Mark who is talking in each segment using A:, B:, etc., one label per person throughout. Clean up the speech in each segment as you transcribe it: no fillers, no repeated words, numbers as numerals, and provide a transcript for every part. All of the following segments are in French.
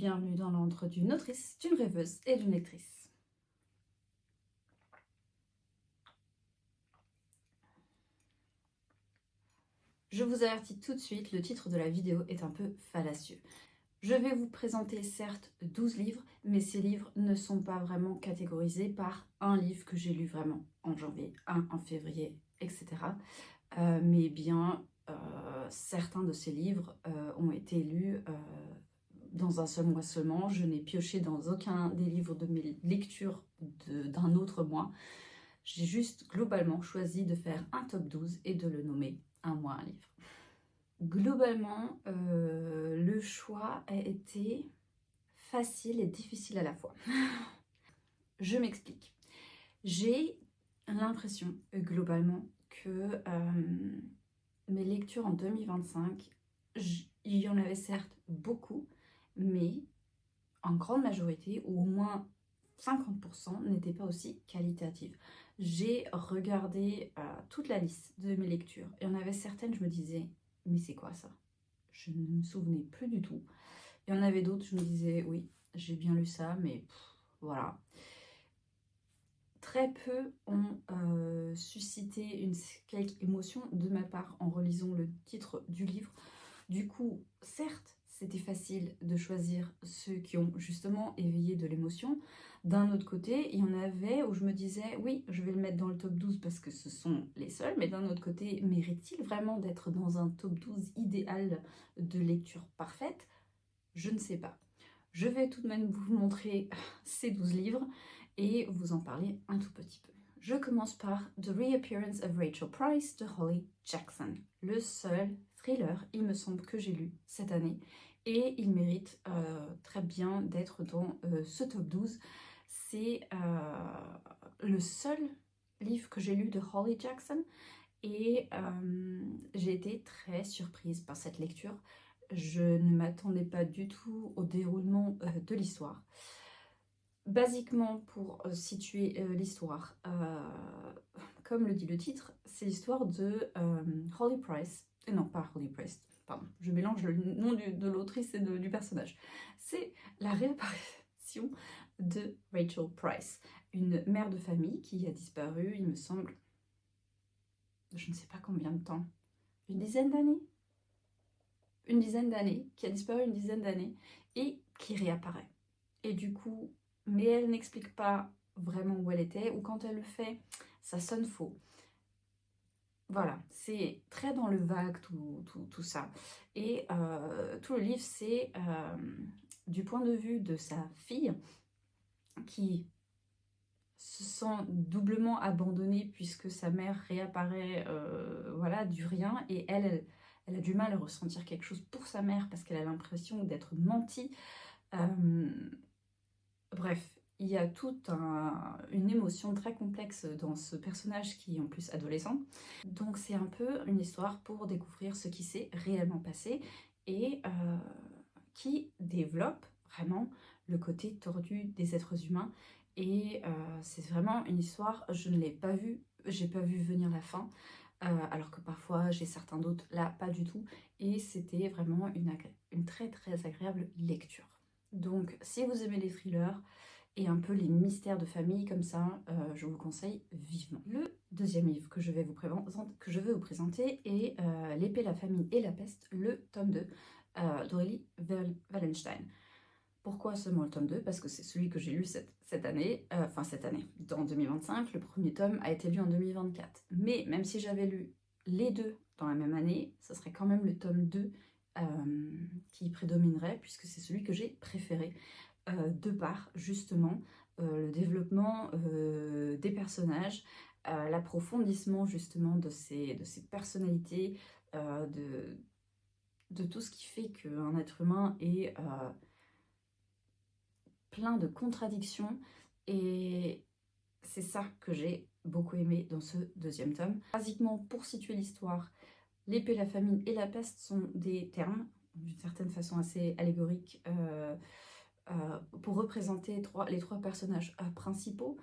A: bienvenue dans l'antre d'une autrice, d'une rêveuse et d'une lectrice. Je vous avertis tout de suite, le titre de la vidéo est un peu fallacieux. Je vais vous présenter certes 12 livres, mais ces livres ne sont pas vraiment catégorisés par un livre que j'ai lu vraiment en janvier, un en février, etc. Mais bien, certains de ces livres ont été lus dans un seul mois seulement. Je n'ai pioché dans aucun des livres de mes lectures d'un autre mois. J'ai juste globalement choisi de faire un top 12 et de le nommer un mois, un livre. Globalement, le choix a été facile et difficile à la fois. Je m'explique. J'ai l'impression, globalement, que mes lectures en 2025, il y en avait certes beaucoup, mais en grande majorité, ou au moins 50%, n'étaient pas aussi qualitatives. J'ai regardé toute la liste de mes lectures. Il y en avait certaines, je me disais, mais c'est quoi ça? Je ne me souvenais plus du tout. Il y en avait d'autres, je me disais, oui, j'ai bien lu ça, mais voilà. Très peu ont suscité quelques émotions de ma part en relisant le titre du livre. Du coup, certes, c'était facile de choisir ceux qui ont justement éveillé de l'émotion. D'un autre côté, il y en avait où je me disais, oui, je vais le mettre dans le top 12 parce que ce sont les seuls, mais d'un autre côté, mérite-t-il vraiment d'être dans un top 12 idéal de lecture parfaite? Je ne sais pas. Je vais tout de même vous montrer ces 12 livres et vous en parler un tout petit peu. Je commence par The Reappearance of Rachel Price de Holly Jackson. Le seul thriller, il me semble, que j'ai lu cette année et il mérite très bien d'être dans ce top 12. C'est le seul livre que j'ai lu de Holly Jackson et j'ai été très surprise par cette lecture. Je ne m'attendais pas du tout au déroulement de l'histoire. Basiquement, pour situer l'histoire, comme le dit le titre, c'est l'histoire de Holly Price. Non, pas Holly Price, pardon, je mélange le nom de l'autrice et du personnage. C'est la réapparition de Rachel Price, une mère de famille qui a disparu, il me semble, je ne sais pas combien de temps, une dizaine d'années, qui a disparu une dizaine d'années et qui réapparaît. Et du coup, mais elle n'explique pas vraiment où elle était, ou quand elle le fait, ça sonne faux. Voilà, c'est très dans le vague tout ça. Et tout le livre, c'est du point de vue de sa fille qui se sent doublement abandonnée puisque sa mère réapparaît voilà, du rien et elle a du mal à ressentir quelque chose pour sa mère parce qu'elle a l'impression d'être mentie. Bref, il y a toute une émotion très complexe dans ce personnage qui est en plus adolescent. Donc c'est un peu une histoire pour découvrir ce qui s'est réellement passé et qui développe vraiment le côté tordu des êtres humains. Et c'est vraiment une histoire, je ne l'ai pas vue, j'ai pas vu venir la fin. Alors que parfois j'ai certains d'autres, là pas du tout. Et c'était vraiment une très très agréable lecture. Donc si vous aimez les thrillers et un peu les mystères de famille comme ça, je vous le conseille vivement. Le deuxième livre que je vais vous présenter est L'épée, la famille et la peste, le tome 2 d'Aurélie Wallenstein. Pourquoi seulement le tome 2? Parce que c'est celui que j'ai lu cette année, en 2025. Le premier tome a été lu en 2024. Mais même si j'avais lu les deux dans la même année, ce serait quand même le tome 2 qui prédominerait, puisque c'est celui que j'ai préféré, de par justement le développement des personnages, l'approfondissement justement de ces personnalités, de tout ce qui fait qu'un être humain est plein de contradictions, et c'est ça que j'ai beaucoup aimé dans ce deuxième tome. Basiquement, pour situer l'histoire, l'épée, la famine et la peste sont des termes, d'une certaine façon assez allégoriques, pour représenter les trois personnages principaux.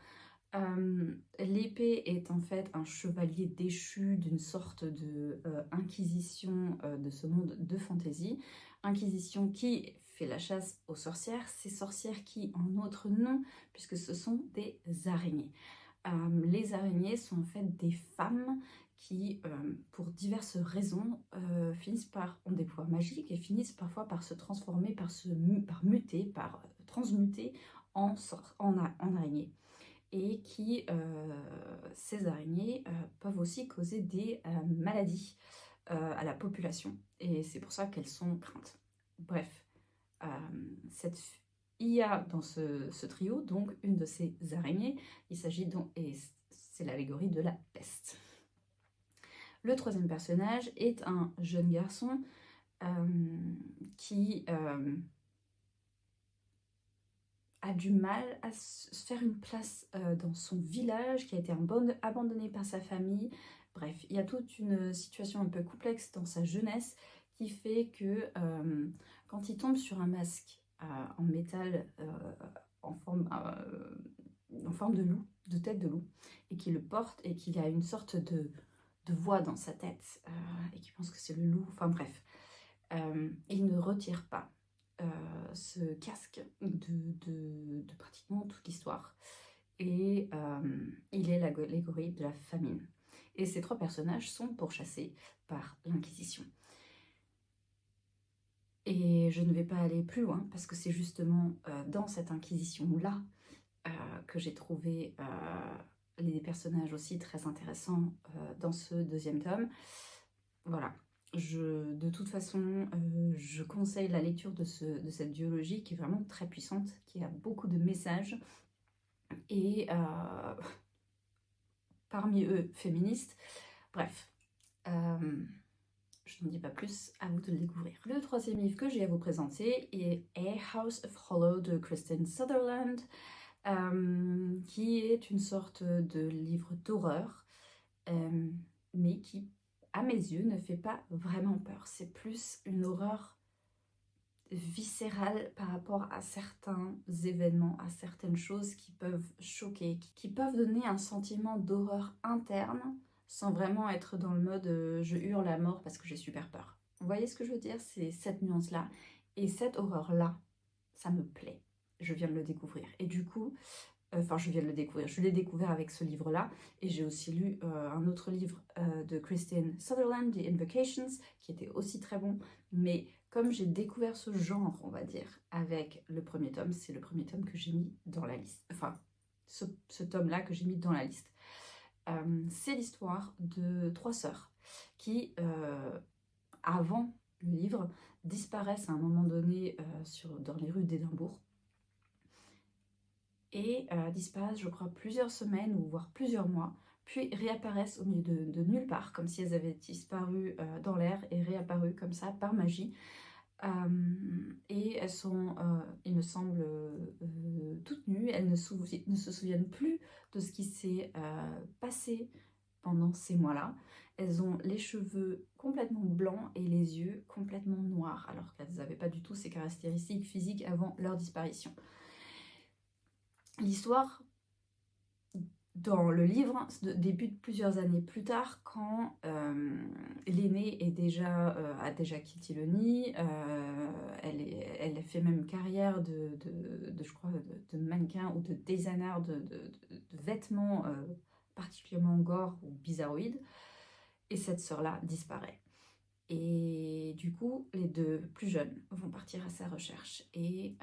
A: L'épée est en fait un chevalier déchu d'une sorte de inquisition de ce monde de fantasy. Inquisition qui fait la chasse aux sorcières, ces sorcières qui ont un autre nom, puisque ce sont des araignées. Les araignées sont en fait des femmes qui, pour diverses raisons, ont des pouvoirs magiques et finissent parfois par se transformer, par muter, par transmuter en araignée. Et qui, ces araignées, peuvent aussi causer des maladies à la population. Et c'est pour ça qu'elles sont craintes. Bref, il y a dans ce trio donc une de ces araignées. Il s'agit donc, et c'est l'allégorie de la peste. Le troisième personnage est un jeune garçon qui a du mal à se faire une place dans son village, qui a été abandonné par sa famille. Bref, il y a toute une situation un peu complexe dans sa jeunesse qui fait que quand il tombe sur un masque en métal en forme de loup, de tête de loup, et qu'il le porte et qu'il a une sorte de voix dans sa tête et qu'il pense que c'est le loup, enfin bref, il ne retire pas ce casque de pratiquement toute l'histoire. Et il est l'allégorie de la famine. Et ces trois personnages sont pourchassés par l'Inquisition. Et je ne vais pas aller plus loin, parce que c'est justement dans cette Inquisition-là que j'ai trouvé les personnages aussi très intéressants dans ce deuxième tome. Voilà. De toute façon, je conseille la lecture de cette duologie qui est vraiment très puissante, qui a beaucoup de messages, et parmi eux, féministes. Bref, je n'en dis pas plus, à vous de le découvrir. Le troisième livre que j'ai à vous présenter est A House of Hollow de Kristen Sutherland, qui est une sorte de livre d'horreur, mais qui, à mes yeux, ne fait pas vraiment peur. C'est plus une horreur viscérale par rapport à certains événements, à certaines choses qui peuvent choquer, qui peuvent donner un sentiment d'horreur interne sans vraiment être dans le mode je hurle à mort parce que j'ai super peur. Vous voyez ce que je veux dire? C'est cette nuance-là. Et cette horreur-là, ça me plaît. Je viens de le découvrir. Et du coup, je l'ai découvert avec ce livre-là, et j'ai aussi lu un autre livre de Kristen Sutherland, The Invocations, qui était aussi très bon, mais comme j'ai découvert ce genre, on va dire, avec le premier tome, c'est le premier tome que j'ai mis dans la liste, enfin, ce tome-là que j'ai mis dans la liste. C'est l'histoire de trois sœurs qui, avant le livre, disparaissent à un moment donné dans les rues d'Édimbourg, et disparaissent, je crois, plusieurs semaines ou voire plusieurs mois, puis réapparaissent au milieu de nulle part, comme si elles avaient disparu dans l'air et réapparues comme ça par magie. Et elles sont, il me semble, toutes nues. Elles ne se souviennent plus de ce qui s'est passé pendant ces mois-là. Elles ont les cheveux complètement blancs et les yeux complètement noirs, alors qu'elles n'avaient pas du tout ces caractéristiques physiques avant leur disparition. L'histoire, dans le livre, débute plusieurs années plus tard, quand l'aînée a déjà quitté le nid. Elle a fait même carrière je crois, de mannequin ou de designer de vêtements particulièrement gore ou bizarroïdes. Et cette sœur-là disparaît. Et du coup, les deux plus jeunes vont partir à sa recherche. Et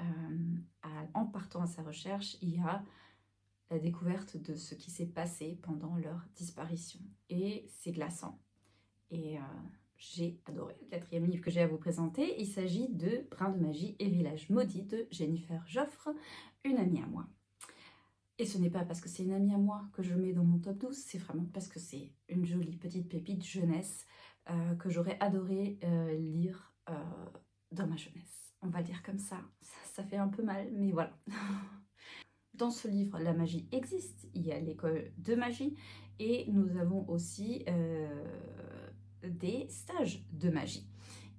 A: en partant à sa recherche, il y a la découverte de ce qui s'est passé pendant leur disparition. Et c'est glaçant. Et j'ai adoré. Le quatrième livre que j'ai à vous présenter, il s'agit de Brin de magie et village maudit de Jennifer Joffre, une amie à moi. Et ce n'est pas parce que c'est une amie à moi que je mets dans mon top 12, c'est vraiment parce que c'est une jolie petite pépite jeunesse que j'aurais adoré lire dans ma jeunesse. On va le dire comme ça. Ça fait un peu mal, mais voilà. Dans ce livre, la magie existe, il y a l'école de magie, et nous avons aussi des stages de magie.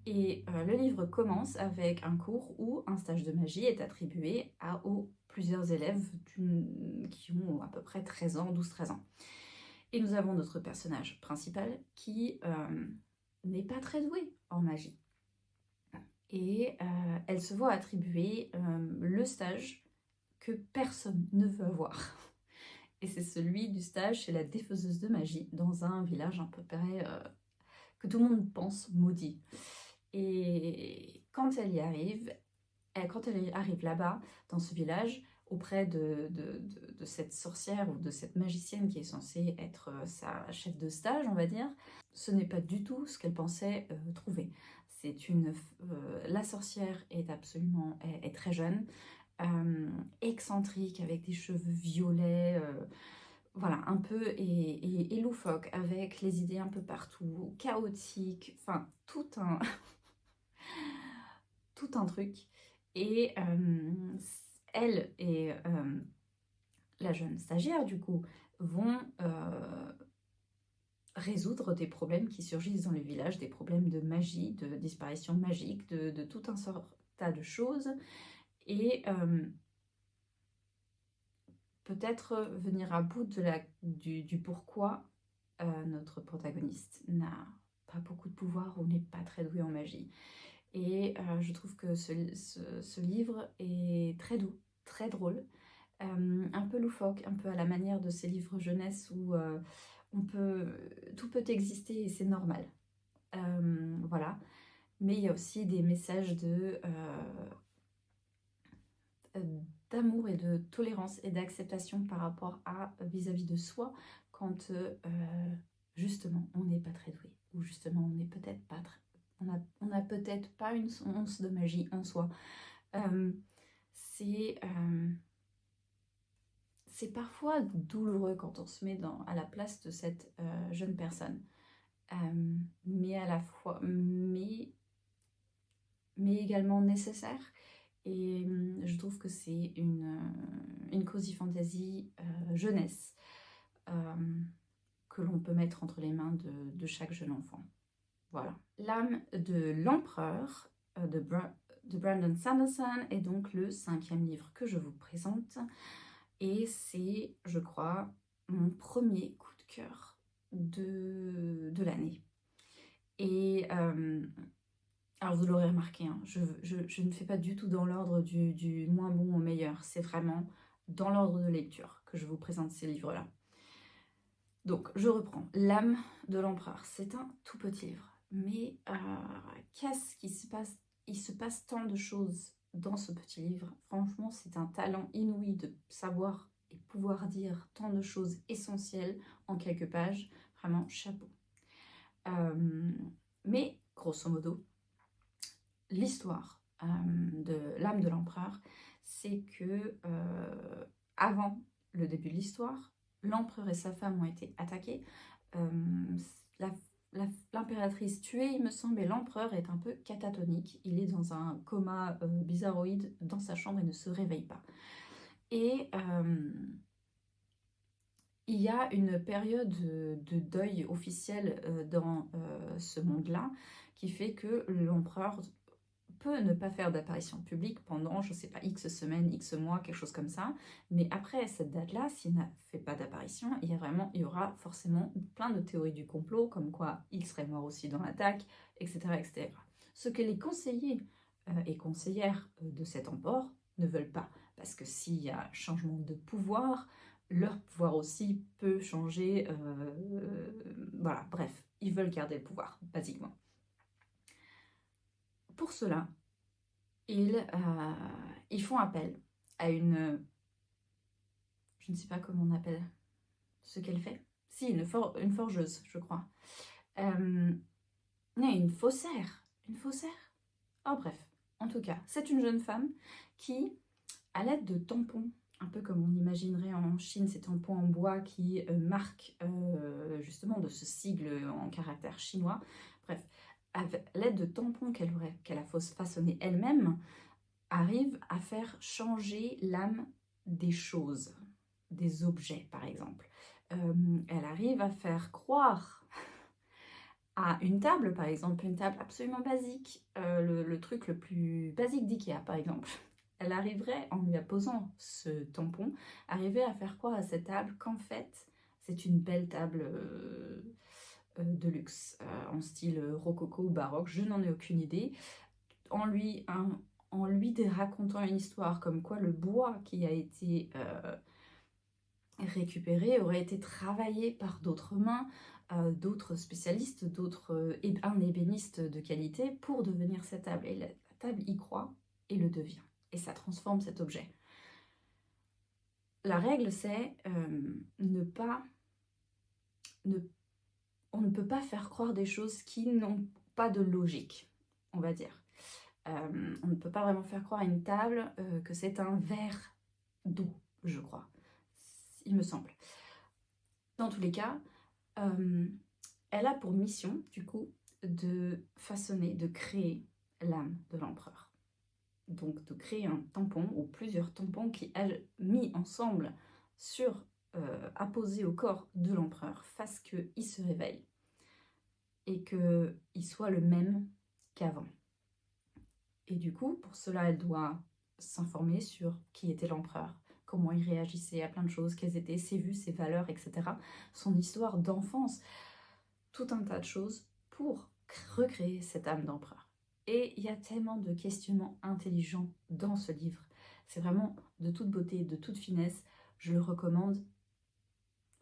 A: Et le livre commence avec un cours où un stage de magie est attribué aux plusieurs élèves qui ont à peu près 13 ans, 12-13 ans. Et nous avons notre personnage principal qui n'est pas très doué en magie. Et elle se voit attribuer le stage que personne ne veut avoir. Et c'est celui du stage chez la défaiseuse de magie, dans un village à peu près que tout le monde pense maudit. Et quand elle y arrive, quand elle arrive là-bas, dans ce village, auprès de cette sorcière ou de cette magicienne qui est censée être sa chef de stage, on va dire, ce n'est pas du tout ce qu'elle pensait trouver. La sorcière est est très jeune, excentrique, avec des cheveux violets, voilà, un peu et loufoque, avec les idées un peu partout, chaotique, enfin tout un truc. Et elle et la jeune stagiaire, du coup, vont résoudre des problèmes qui surgissent dans le village, des problèmes de magie, de disparition magique, de tout un tas de choses. Et peut-être venir à bout du pourquoi notre protagoniste n'a pas beaucoup de pouvoir ou n'est pas très doué en magie. Et je trouve que ce livre est très doux, très drôle, un peu loufoque, un peu à la manière de ces livres jeunesse où tout peut exister et c'est normal. Voilà. Mais il y a aussi des messages d'amour et de tolérance et d'acceptation par rapport à vis-à-vis de soi quand justement on n'est pas très doué ou justement on n'est peut-être pas très, on a peut-être pas une once de magie en soi. C'est parfois douloureux quand on se met à la place de cette jeune personne, mais à la fois mais également nécessaire. Et je trouve que c'est une cosy fantasy jeunesse que l'on peut mettre entre les mains de chaque jeune enfant. Voilà. L'âme de l'empereur de Brandon Sanderson est donc le 5e livre que je vous présente. Et c'est, je crois, mon premier coup de cœur de l'année. Et alors vous l'aurez remarqué, hein, je ne fais pas du tout dans l'ordre du moins bon au meilleur. C'est vraiment dans l'ordre de lecture que je vous présente ces livres-là. Donc je reprends. L'âme de l'empereur, c'est un tout petit livre. Mais qu'est-ce qui se passe? Il se passe tant de choses dans ce petit livre. Franchement, c'est un talent inouï de savoir et pouvoir dire tant de choses essentielles en quelques pages. Vraiment, chapeau. Mais, grosso modo, l'histoire de l'âme de l'empereur, c'est que avant le début de l'histoire, l'empereur et sa femme ont été attaqués. L'impératrice tuée, il me semble, et l'empereur est un peu catatonique. Il est dans un coma bizarroïde dans sa chambre et ne se réveille pas. Et il y a une période de deuil officiel dans ce monde-là qui fait que l'empereur peut ne pas faire d'apparition publique pendant, je ne sais pas, X semaines, X mois, quelque chose comme ça. Mais après cette date-là, s'il n'a fait pas d'apparition, il y aura forcément plein de théories du complot, comme quoi X serait mort aussi dans l'attaque, etc., etc. Ce que les conseillers et conseillères de cet empereur ne veulent pas. Parce que s'il y a changement de pouvoir, leur pouvoir aussi peut changer. Voilà, bref, ils veulent garder le pouvoir, basiquement. Pour cela, ils font appel à une... Je ne sais pas comment on appelle ce qu'elle fait. Si, une forgeuse, je crois. Une faussaire. Une faussaire. Oh bref, en tout cas, c'est une jeune femme qui, à l'aide de tampons, un peu comme on imaginerait en Chine, ces tampons en bois qui marquent justement de ce sigle en caractère chinois, bref, à l'aide de tampons qu'elle a façonnés elle-même, arrive à faire changer l'âme des choses, des objets par exemple. Elle arrive à faire croire à une table par exemple, une table absolument basique, le truc le plus basique d'Ikea par exemple. Elle arriverait, en lui posant ce tampon, arriver à faire croire à cette table qu'en fait c'est une belle table de luxe, en style rococo ou baroque, je n'en ai aucune idée. en lui racontant une histoire comme quoi le bois qui a été récupéré aurait été travaillé par d'autres mains, d'autres spécialistes, un ébéniste de qualité pour devenir cette table. Et la table y croit et le devient. Et ça transforme cet objet. La règle, c'est on ne peut pas faire croire des choses qui n'ont pas de logique, on va dire. On ne peut pas vraiment faire croire à une table que c'est un verre d'eau, je crois. Il me semble. Dans tous les cas, elle a pour mission, du coup, de façonner, de créer l'âme de l'empereur. Donc de créer un tampon ou plusieurs tampons qui, mis ensemble, apposés au corps de l'empereur, fassent qu'il se réveille et qu'il soit le même qu'avant. Et du coup, pour cela, elle doit s'informer sur qui était l'empereur, comment il réagissait à plein de choses, quelles étaient ses vues, ses valeurs, etc. Son histoire d'enfance, tout un tas de choses pour recréer cette âme d'empereur. Et il y a tellement de questionnements intelligents dans ce livre. C'est vraiment de toute beauté, de toute finesse. Je le recommande.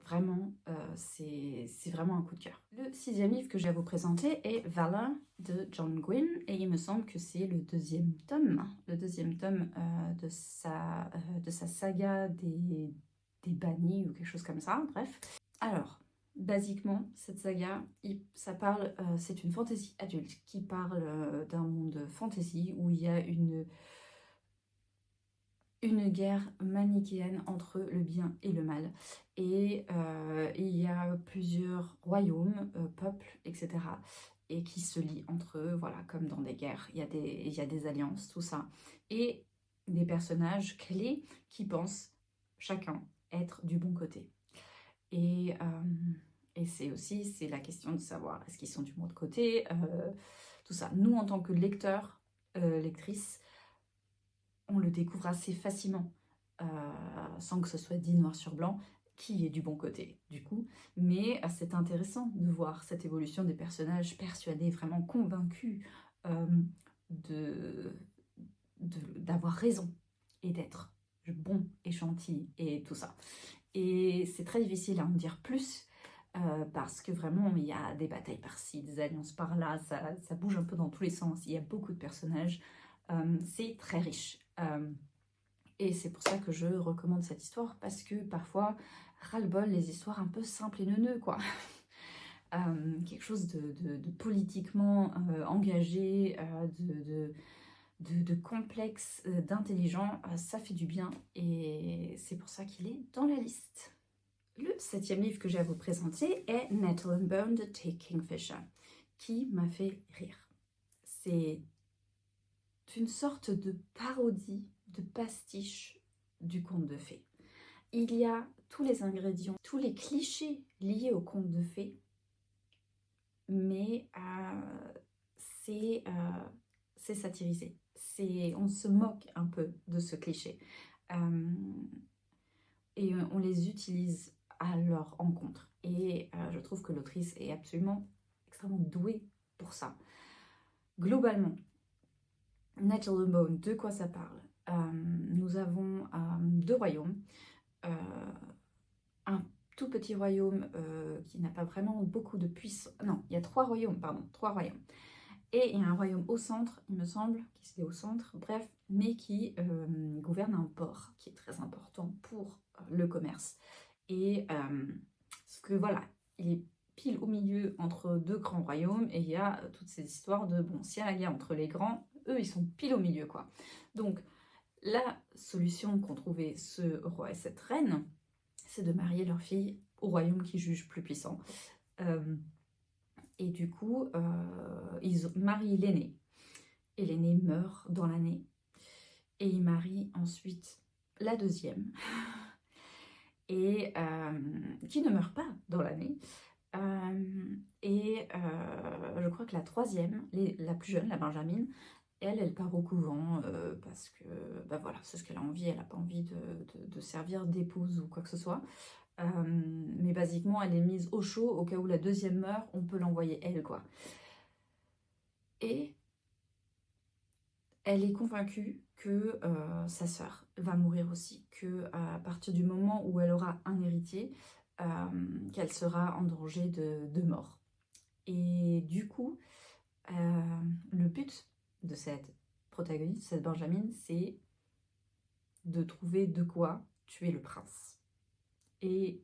A: Vraiment, c'est vraiment un coup de cœur. Le 6e livre que j'ai à vous présenter est Valor de John Gwynne et il me semble que c'est le 2e tome. Le 2e tome de sa saga des bannis ou quelque chose comme ça, bref. Alors, basiquement, cette saga, c'est une fantasy adulte qui parle d'un monde fantasy où il y a une guerre manichéenne entre le bien et le mal. Et il y a plusieurs royaumes, peuples, etc. et qui se lient entre eux, voilà, comme dans des guerres. Il y a des alliances, tout ça. Et des personnages clés qui pensent chacun être du bon côté. Et c'est la question de savoir est-ce qu'ils sont du bon côté, tout ça. Nous, en tant que lecteurs, lectrices, on le découvre assez facilement, sans que ce soit dit noir sur blanc, qui est du bon côté, du coup. Mais c'est intéressant de voir cette évolution des personnages persuadés, vraiment convaincus d'avoir raison et d'être bon et gentil et tout ça. Et c'est très difficile à en dire plus, parce que vraiment, il y a des batailles par-ci, des alliances par-là, ça bouge un peu dans tous les sens, il y a beaucoup de personnages, c'est très riche. Et c'est pour ça que je recommande cette histoire, parce que parfois, ras-le-bol, les histoires un peu simples et neuneux, quoi. Quelque chose de politiquement engagé, de complexe, d'intelligent, ça fait du bien, et c'est pour ça qu'il est dans la liste. Le 7e livre que j'ai à vous présenter est Nettle and Bone de T. Kingfisher, qui m'a fait rire. C'est une sorte de parodie, de pastiche du conte de fées. Il y a tous les ingrédients, tous les clichés liés au conte de fées, mais c'est satirisé. On se moque un peu de ce cliché. Et on les utilise à leur encontre. Et je trouve que l'autrice est absolument extrêmement douée pour ça. Globalement, Nettle and Bone, de quoi ça parle? Nous avons 2 royaumes. Un tout petit royaume qui n'a pas vraiment beaucoup de puissance. Non, il y a 3 royaumes, pardon, 3 royaumes. Et il y a un royaume au centre, il me semble, qui se fait au centre, bref, mais qui gouverne un port qui est très important pour le commerce. Et parce que voilà, il est pile au milieu entre 2 grands royaumes, et il y a toutes ces histoires de, bon, s'il y a la guerre entre les grands, eux, ils sont pile au milieu, quoi. Donc, la solution qu'ont trouvé ce roi et cette reine, c'est de marier leur fille au royaume qui juge plus puissant. Et du coup, ils marient l'aîné. Et l'aîné meurt dans l'année. Et ils marient ensuite la deuxième. Et qui ne meurt pas dans l'année. Je crois que la troisième, la plus jeune, la Benjamine, elle part au couvent parce que, bah voilà, c'est ce qu'elle a envie. Elle n'a pas envie de servir d'épouse ou quoi que ce soit. Mais basiquement, elle est mise au chaud au cas où la deuxième meurt, on peut l'envoyer elle, quoi. Et elle est convaincue que sa sœur va mourir aussi, que à partir du moment où elle aura un héritier, qu'elle sera en danger de mort. Et du coup, le but de cette protagoniste, cette Benjamin, c'est de trouver de quoi tuer le prince. Et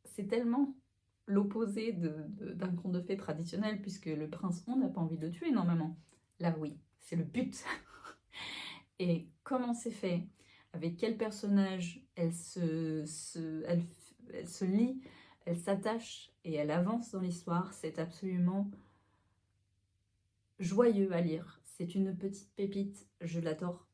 A: c'est tellement l'opposé d'un conte de fées traditionnel, puisque le prince, on n'a pas envie de le tuer normalement. Là, oui, c'est le but. Et comment c'est fait, avec quel personnage elle se lie, elle s'attache et elle avance dans l'histoire, c'est absolument joyeux à lire. C'est une petite pépite, je l'adore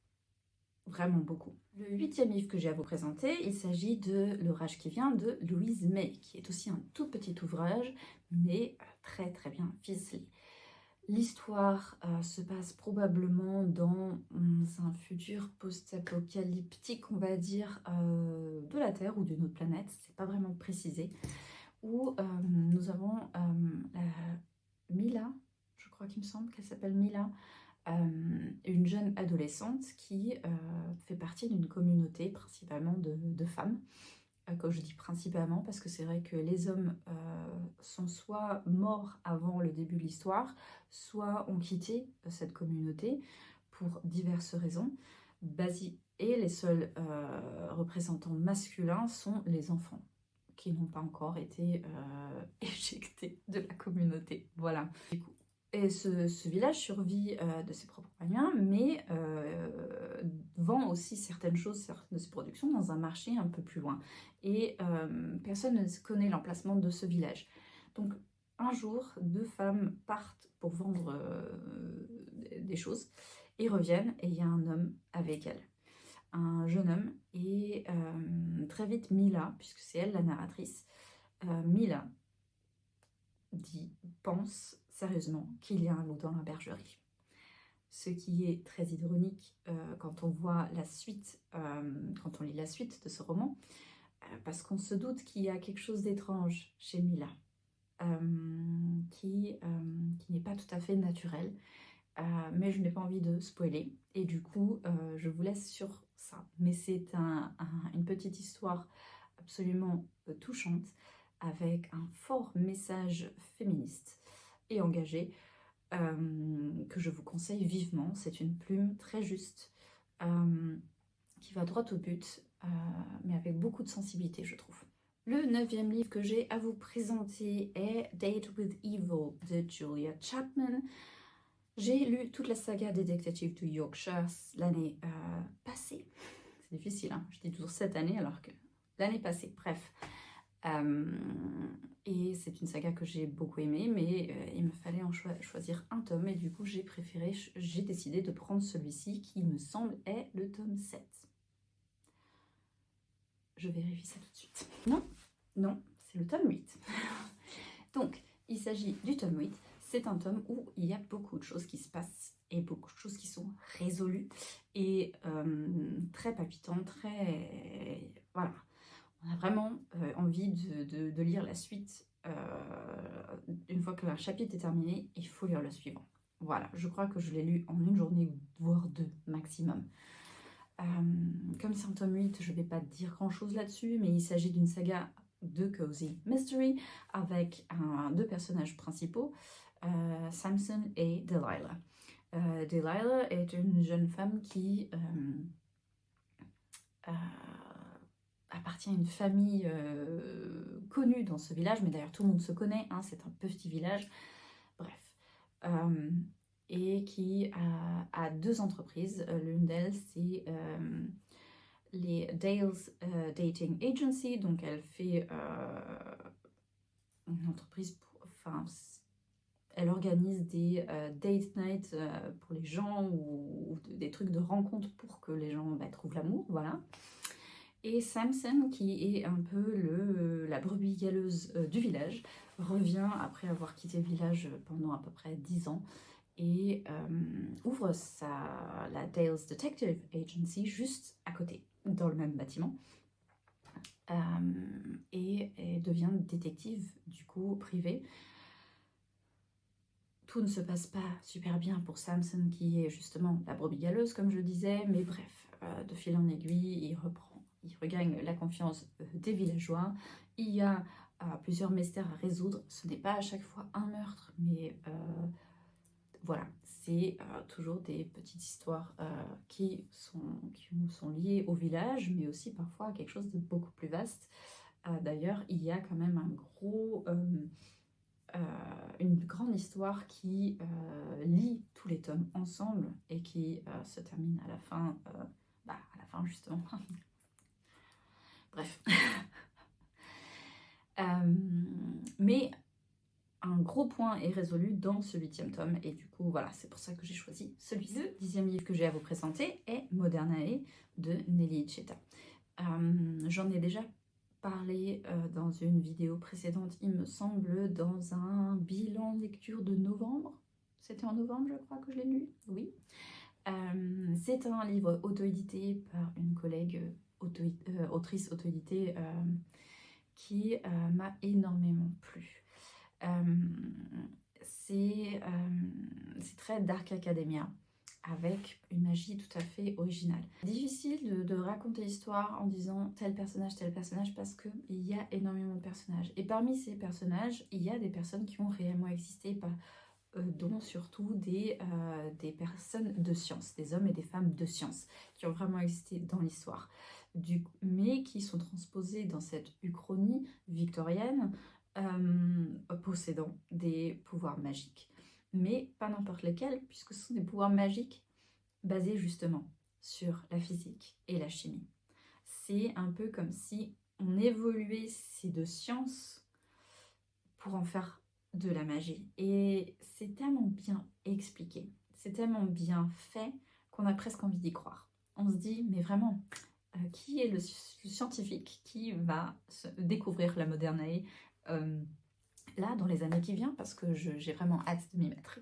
A: vraiment beaucoup. Le 8e livre que j'ai à vous présenter, il s'agit de L'orage qui vient de Louise May, qui est aussi un tout petit ouvrage, mais très très bien ficelé. L'histoire se passe probablement dans un futur post-apocalyptique, on va dire, de la Terre ou d'une autre planète, c'est pas vraiment précisé, où nous avons Mila, je crois qu'il me semble qu'elle s'appelle Mila, une jeune adolescente qui fait partie d'une communauté principalement de femmes. Comme je dis principalement, parce que c'est vrai que les hommes sont soit morts avant le début de l'histoire, soit ont quitté cette communauté pour diverses raisons. Et les seuls représentants masculins sont les enfants, qui n'ont pas encore été éjectés de la communauté. Voilà. Du coup, et ce village survit de ses propres moyens, mais vend aussi certaines choses, certaines de ses productions, dans un marché un peu plus loin. Et personne ne connaît l'emplacement de ce village. Donc un jour, 2 femmes partent pour vendre des choses et reviennent, et il y a un homme avec elles. Un jeune homme, et très vite Mila, puisque c'est elle la narratrice, Mila pense sérieusement qu'il y a un loup dans la bergerie. Ce qui est très ironique quand on voit la suite, quand on lit la suite de ce roman, parce qu'on se doute qu'il y a quelque chose d'étrange chez Mila, qui n'est pas tout à fait naturel, mais je n'ai pas envie de spoiler, et du coup je vous laisse sur ça. Mais c'est une petite histoire absolument touchante, avec un fort message féministe et engagé, que je vous conseille vivement. C'est une plume très juste, qui va droit au but, mais avec beaucoup de sensibilité, je trouve. Le 9e livre que j'ai à vous présenter est Date with Evil de Julia Chapman. J'ai lu toute la saga des détectives du Yorkshire l'année passée. C'est difficile, hein, je dis toujours cette année alors que l'année passée, bref. Et c'est une saga que j'ai beaucoup aimée, mais il me fallait en choisir un tome, et du coup j'ai décidé de prendre celui-ci qui me semble est le tome 7. Je vérifie ça tout de suite. Non, c'est le tome 8. Donc, il s'agit du tome 8. C'est un tome où il y a beaucoup de choses qui se passent et beaucoup de choses qui sont résolues et très palpitantes, très... Voilà. On a vraiment envie de lire la suite. Une fois que un chapitre est terminé, il faut lire le suivant. Voilà, je crois que je l'ai lu en une journée, voire 2 maximum. Comme c'est un tome 8, je ne vais pas dire grand chose là-dessus, mais il s'agit d'une saga de Cozy Mystery avec 2 personnages principaux, Samson et Delilah. Delilah est une jeune femme qui appartient à une famille connue dans ce village, mais d'ailleurs tout le monde se connaît, hein, c'est un petit village, bref. Et qui a 2 entreprises. L'une d'elles, c'est les Dales Dating Agency, donc elle fait une entreprise elle organise des date nights pour les gens, ou des trucs de rencontre pour que les gens trouvent l'amour, voilà. Et Samson, qui est un peu la brebis galeuse du village, revient après avoir quitté le village pendant à peu près 10 ans, et ouvre la Dales Detective Agency juste à côté, dans le même bâtiment, et devient détective du coup privée. tout ne se passe pas super bien pour Samson, qui est justement la brebis galeuse, comme je le disais, mais bref, de fil en aiguille, il regagne la confiance des villageois. Il y a plusieurs mystères à résoudre. Ce n'est pas à chaque fois un meurtre, mais voilà, c'est toujours des petites histoires qui sont liées au village, mais aussi parfois à quelque chose de beaucoup plus vaste. D'ailleurs, il y a quand même une grande histoire qui lie tous les tomes ensemble et qui se termine à la fin, justement. Bref. Mais un gros point est résolu dans ce 8e tome, et du coup, voilà, c'est pour ça que j'ai choisi celui-ci. Le 10e livre que j'ai à vous présenter est Modernae de Nelly Iceta. J'en ai déjà parlé dans une vidéo précédente, il me semble, dans un bilan lecture de novembre. C'était en novembre, je crois, que je l'ai lu, oui. C'est un livre auto-édité par une collègue autrice auto-éditée qui m'a énormément plu. C'est très Dark Academia, avec une magie tout à fait originale. Difficile de raconter l'histoire en disant tel personnage, parce qu'il y a énormément de personnages. Et parmi ces personnages, il y a des personnes qui ont réellement existé, dont surtout des personnes de science, des hommes et des femmes de science, qui ont vraiment existé dans l'histoire, mais qui sont transposés dans cette uchronie victorienne, possédant des pouvoirs magiques. Mais pas n'importe lesquels, puisque ce sont des pouvoirs magiques basés justement sur la physique et la chimie. C'est un peu comme si on évoluait ces deux sciences pour en faire de la magie. Et c'est tellement bien expliqué, c'est tellement bien fait qu'on a presque envie d'y croire. On se dit, mais vraiment, qui est le scientifique qui va découvrir la Modernae là, dans les années qui viennent, parce que j'ai vraiment hâte de m'y mettre.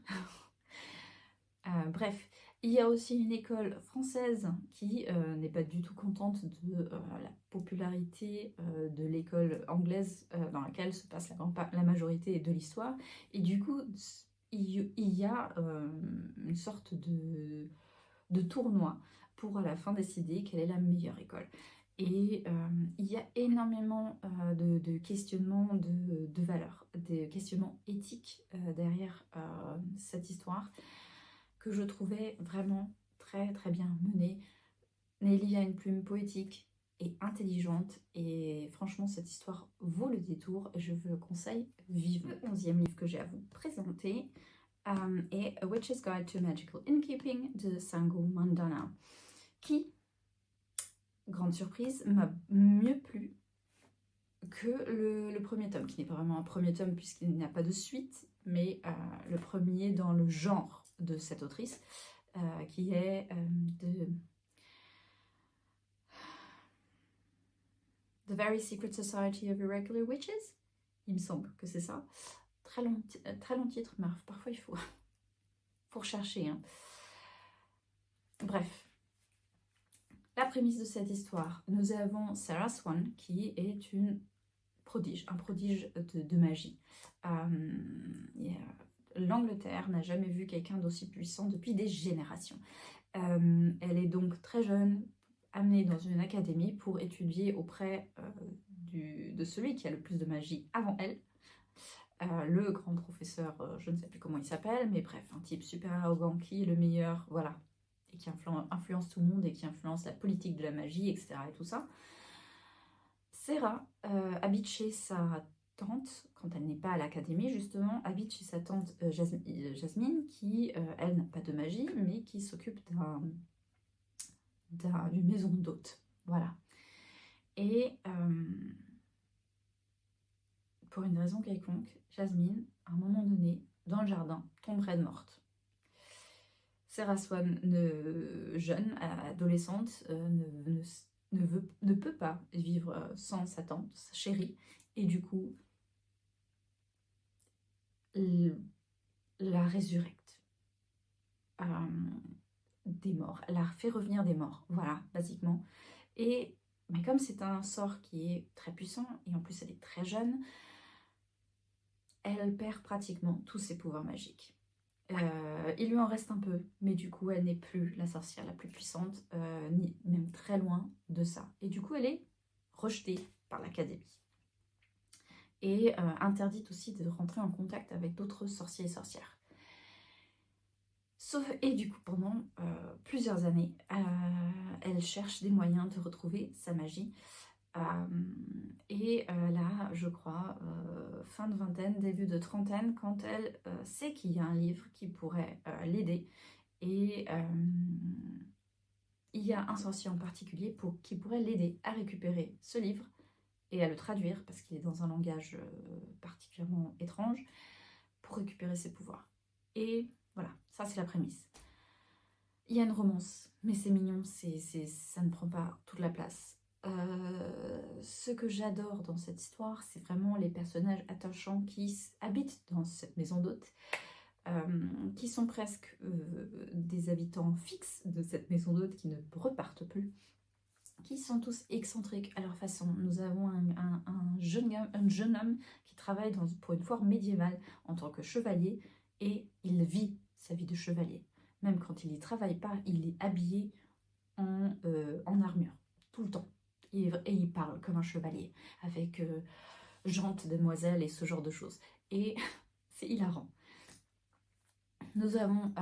A: Bref, il y a aussi une école française qui n'est pas du tout contente de la popularité de l'école anglaise dans laquelle se passe la majorité de l'histoire. Et du coup, il y a une sorte de tournoi pour à la fin décider quelle est la meilleure école. Et il y a énormément de questionnements de valeurs, des questionnements éthiques derrière cette histoire, que je trouvais vraiment très très bien menée. Nelly a une plume poétique et intelligente, et franchement cette histoire vaut le détour et je vous le conseille vivement. Le 11e livre que j'ai à vous présenter est A Witch's Guide to Magical Innkeeping de Sango Mandana, qui, grande surprise, m'a mieux plu que le premier tome, qui n'est pas vraiment un premier tome puisqu'il n'y a pas de suite, mais le premier dans le genre de cette autrice, qui est de The Very Secret Society of Irregular Witches, il me semble que c'est ça. Très long titre, mais parfois il faut rechercher. Hein. Bref. La prémisse de cette histoire, nous avons Sarah Swan, qui est un prodige de magie. L'Angleterre n'a jamais vu quelqu'un d'aussi puissant depuis des générations. Elle est donc très jeune, amenée dans une académie pour étudier auprès de celui qui a le plus de magie avant elle, le grand professeur, je ne sais plus comment il s'appelle, mais bref, un type super arrogant qui est le meilleur, voilà, et qui influence tout le monde et qui influence la politique de la magie, etc. et tout ça. Sarah habite chez sa tante, quand elle n'est pas à l'académie justement, habite chez sa tante Jasmine, qui, elle, n'a pas de magie, mais qui s'occupe d'une maison d'hôtes. Voilà. Et pour une raison quelconque, Jasmine, à un moment donné, dans le jardin, tomberait morte. Sarah Swan, jeune, adolescente, ne peut pas vivre sans sa tante, sa chérie, et du coup, la résurrecte des morts. Elle la fait revenir des morts, voilà, basiquement. Mais comme c'est un sort qui est très puissant, et en plus elle est très jeune, elle perd pratiquement tous ses pouvoirs magiques. Il lui en reste un peu, mais du coup, elle n'est plus la sorcière la plus puissante, ni même très loin de ça. Et du coup, elle est rejetée par l'académie. Et interdite aussi de rentrer en contact avec d'autres sorciers et sorcières. Et du coup, pendant plusieurs années, elle cherche des moyens de retrouver sa magie. Là, je crois, fin de vingtaine, début de trentaine, quand elle sait qu'il y a un livre qui pourrait l'aider. Et il y a un sorcier en particulier qui pourrait l'aider à récupérer ce livre et à le traduire, parce qu'il est dans un langage particulièrement étrange, pour récupérer ses pouvoirs. Et voilà, ça c'est la prémisse. Il y a une romance, mais c'est mignon, ça ne prend pas toute la place. Ce que j'adore dans cette histoire, c'est vraiment les personnages attachants qui habitent dans cette maison d'hôte, qui sont presque des habitants fixes de cette maison d'hôte qui ne repartent plus, qui sont tous excentriques à leur façon. Nous avons un jeune homme qui travaille pour une foire médiévale en tant que chevalier, et il vit sa vie de chevalier. Même quand il n'y travaille pas, il est habillé en armure, tout le temps. Et il parle comme un chevalier, avec jantes, demoiselles et ce genre de choses. Et c'est hilarant. Nous avons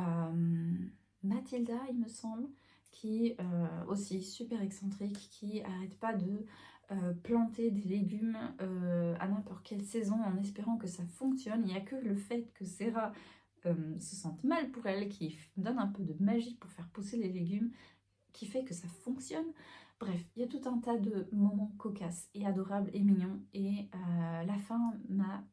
A: Mathilda, il me semble, qui aussi super excentrique, qui arrête pas de planter des légumes à n'importe quelle saison en espérant que ça fonctionne. Il n'y a que le fait que Sarah se sente mal pour elle, qui donne un peu de magie pour faire pousser les légumes, qui fait que ça fonctionne. Bref, il y a tout un tas de moments cocasses et adorables et mignons, et la fin m'a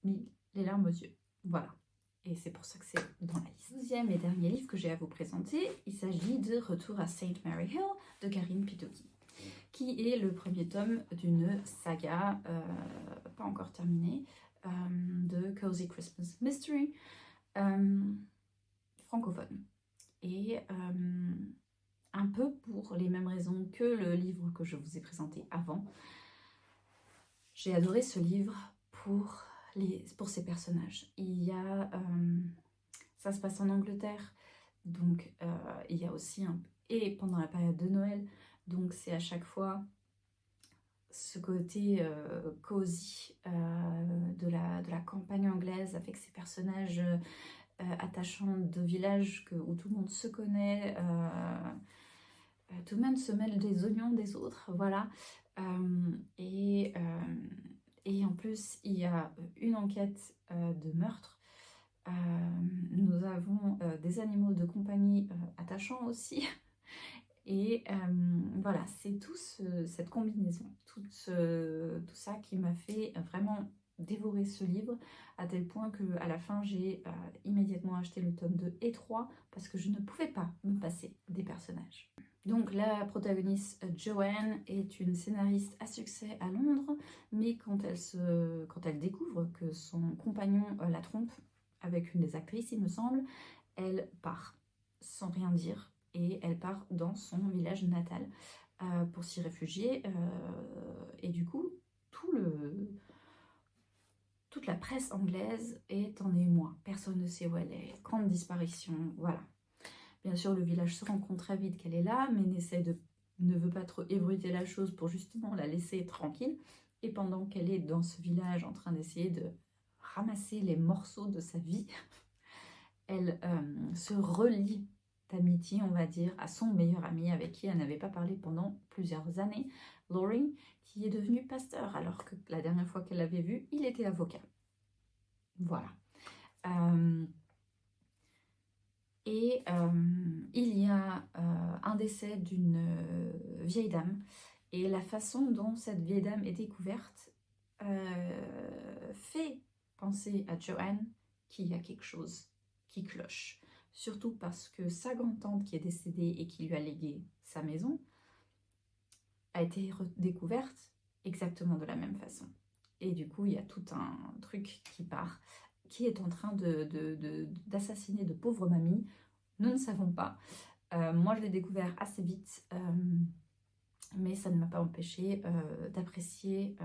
A: mis les larmes aux yeux. Voilà. Et c'est pour ça que c'est dans la liste. Deuxième et dernier livre que j'ai à vous présenter, il s'agit de Retour à St. Mary Hill de Karine Pitoki, qui est le premier tome d'une saga, pas encore terminée, de Cozy Christmas Mystery, francophone. Et un peu pour les mêmes raisons que le livre que je vous ai présenté avant, j'ai adoré ce livre pour ces personnages. Il y a, ça se passe en Angleterre, donc il y a aussi et pendant la période de Noël, donc c'est à chaque fois ce côté cosy de la campagne anglaise, avec ces personnages attachants de village où tout le monde se connaît, tout le monde se mêle des oignons des autres, voilà. Et en plus, il y a une enquête de meurtre. Nous avons des animaux de compagnie attachants aussi. Et voilà, c'est cette combinaison, tout ça qui m'a fait vraiment dévorer ce livre, à tel point qu'à la fin, j'ai immédiatement acheté le tome 2 et 3, parce que je ne pouvais pas me passer des personnages. Donc la protagoniste Joanne est une scénariste à succès à Londres, mais quand elle découvre que son compagnon la trompe avec une des actrices, il me semble, elle part sans rien dire, et elle part dans son village natal pour s'y réfugier. Et du coup, toute la presse anglaise est en émoi. Personne ne sait où elle est. Grande disparition, voilà. Bien sûr, le village se rend compte très vite qu'elle est là, mais ne veut pas trop ébruiter la chose pour justement la laisser tranquille. Et pendant qu'elle est dans ce village en train d'essayer de ramasser les morceaux de sa vie, elle se relie d'amitié, on va dire, à son meilleur ami, avec qui elle n'avait pas parlé pendant plusieurs années, Laurie, qui est devenu pasteur, alors que la dernière fois qu'elle l'avait vu, il était avocat. Voilà. Il y a un décès d'une vieille dame, et la façon dont cette vieille dame est découverte fait penser à Joanne qu'il y a quelque chose qui cloche. Surtout parce que sa grand-tante qui est décédée et qui lui a légué sa maison a été découverte exactement de la même façon. Et du coup, il y a tout un truc qui part, qui est en train d'assassiner de pauvres mamies. Nous ne savons pas. Moi, je l'ai découvert assez vite, mais ça ne m'a pas empêché d'apprécier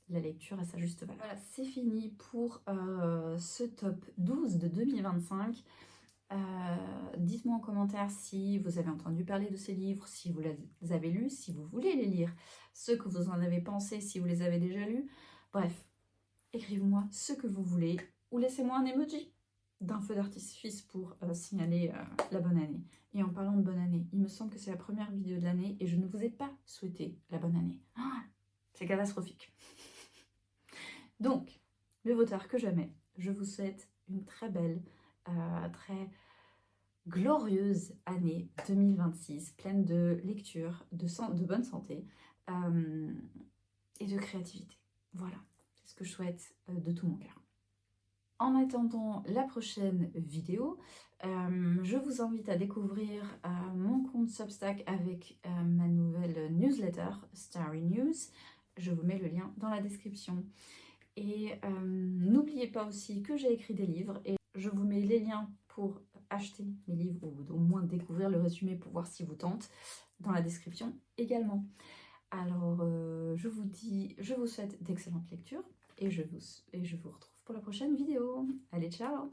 A: la lecture à sa juste valeur. Voilà, c'est fini pour ce top 12 de 2025. Dites-moi en commentaire si vous avez entendu parler de ces livres, si vous les avez lus, si vous voulez les lire, ce que vous en avez pensé, si vous les avez déjà lus. Bref, écrivez-moi ce que vous voulez ou laissez-moi un emoji d'un feu d'artifice pour signaler la bonne année. Et en parlant de bonne année, il me semble que c'est la première vidéo de l'année et je ne vous ai pas souhaité la bonne année. C'est catastrophique. Donc, mieux vaut tard que jamais, je vous souhaite une très belle, très glorieuse année 2026, pleine de lecture, de bonne santé et de créativité. Voilà, c'est ce que je souhaite de tout mon cœur. En attendant la prochaine vidéo, je vous invite à découvrir mon compte Substack avec ma nouvelle newsletter, Starry News. Je vous mets le lien dans la description. Et n'oubliez pas aussi que j'ai écrit des livres et je vous mets les liens pour acheter mes livres ou au moins découvrir le résumé pour voir si vous tente dans la description également. Alors je vous souhaite d'excellentes lectures et je vous retrouve pour la prochaine vidéo. Allez, ciao!